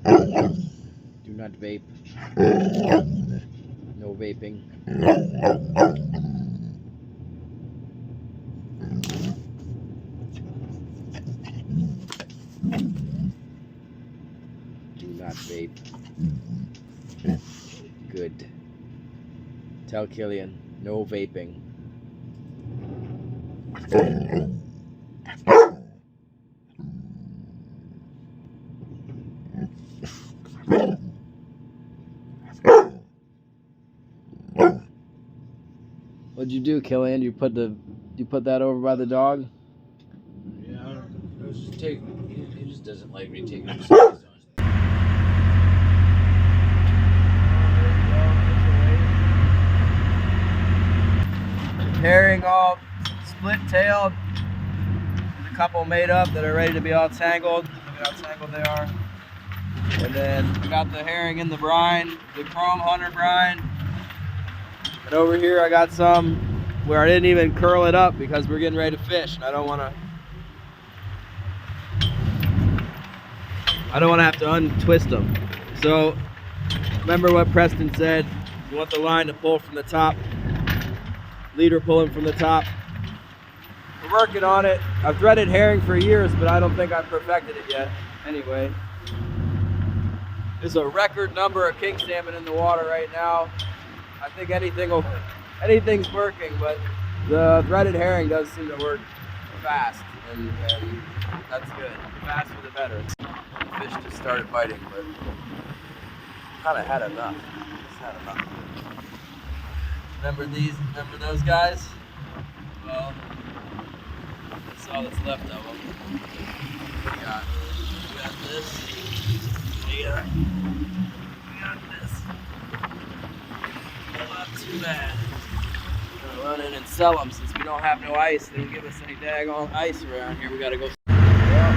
Do not vape. No vaping. Do not vape. Good. Tell Killian, no vaping. What'd you do, Killian? You put that over by the dog? Yeah, I was just taking. He just doesn't like me taking him serious. Herring all split-tailed. There's a couple made up that are ready to be all tangled. Look at how tangled they are. And then I got the herring in the brine, the chrome hunter brine. And over here I got some where I didn't even curl it up because we're getting ready to fish, and I don't want to have to untwist them. So remember what Preston said, you want the line to pull from the top, leader pulling from the top. We're working on it. I've threaded herring for years, but I don't think I've perfected it yet. Anyway, there's a record number of king salmon in the water right now. I think anything's working, but the threaded herring does seem to work fast, and that's good. The faster the better. The fish just started biting, but kind of had enough. Just had enough. Remember those guys? Well, that's all that's left of them. What we got? We got this. We got this. Not too bad. We're gonna run in and sell them since we don't have no ice. They don't give us any daggone ice around here. We gotta go. Well,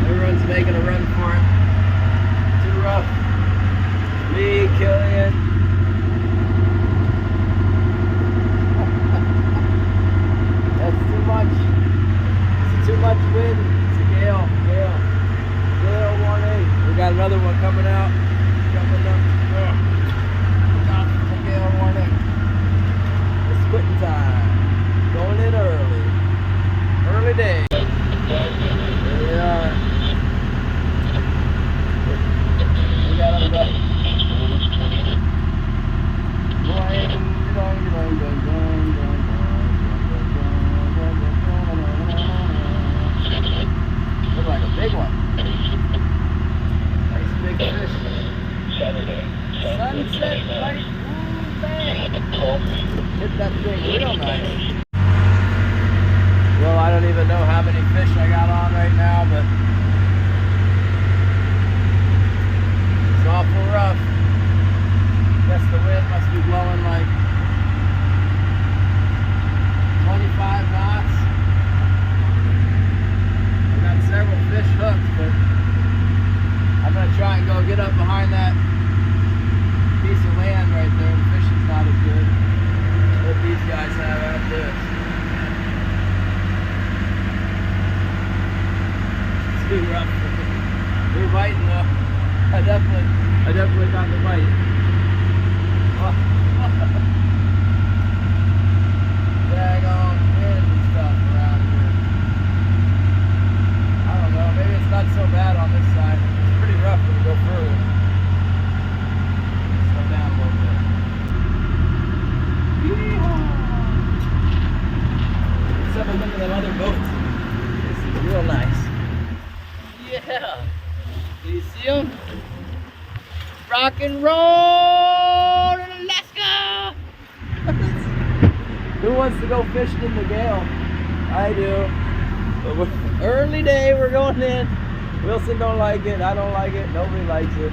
everyone's making a run for it. Too rough. Me, Killian. That's too much. It's too much wind. It's a gale. Gale warning. We got another one coming out. Coming up. Gale warning. It's quitting time. Going in early. Early day. Here we are. We got them right. Look like a big one. Nice big fish. Sunset light. Bang. Hit that thing real nice. Well, I don't even know how many fish I got on right now, but it's awful rough. Guess the wind must be blowing like 25 knots. I've got several fish hooked, but I'm gonna try and go get up behind that piece of land right there. The fishing's not as good. What these guys have out this. It's too rough. They're biting though. I definitely got the bite. Daggone wind and stuff around here. I don't know, maybe it's not so bad on this side. It's pretty rough when we go further. Slow down a little bit. Except for look at them other boats. This is real nice. Yeah. Do you see them? Rock and roll in Alaska! Who wants to go fishing in the gale? I do. But early day, we're going in. Wilson don't like it. I don't like it. Nobody likes it.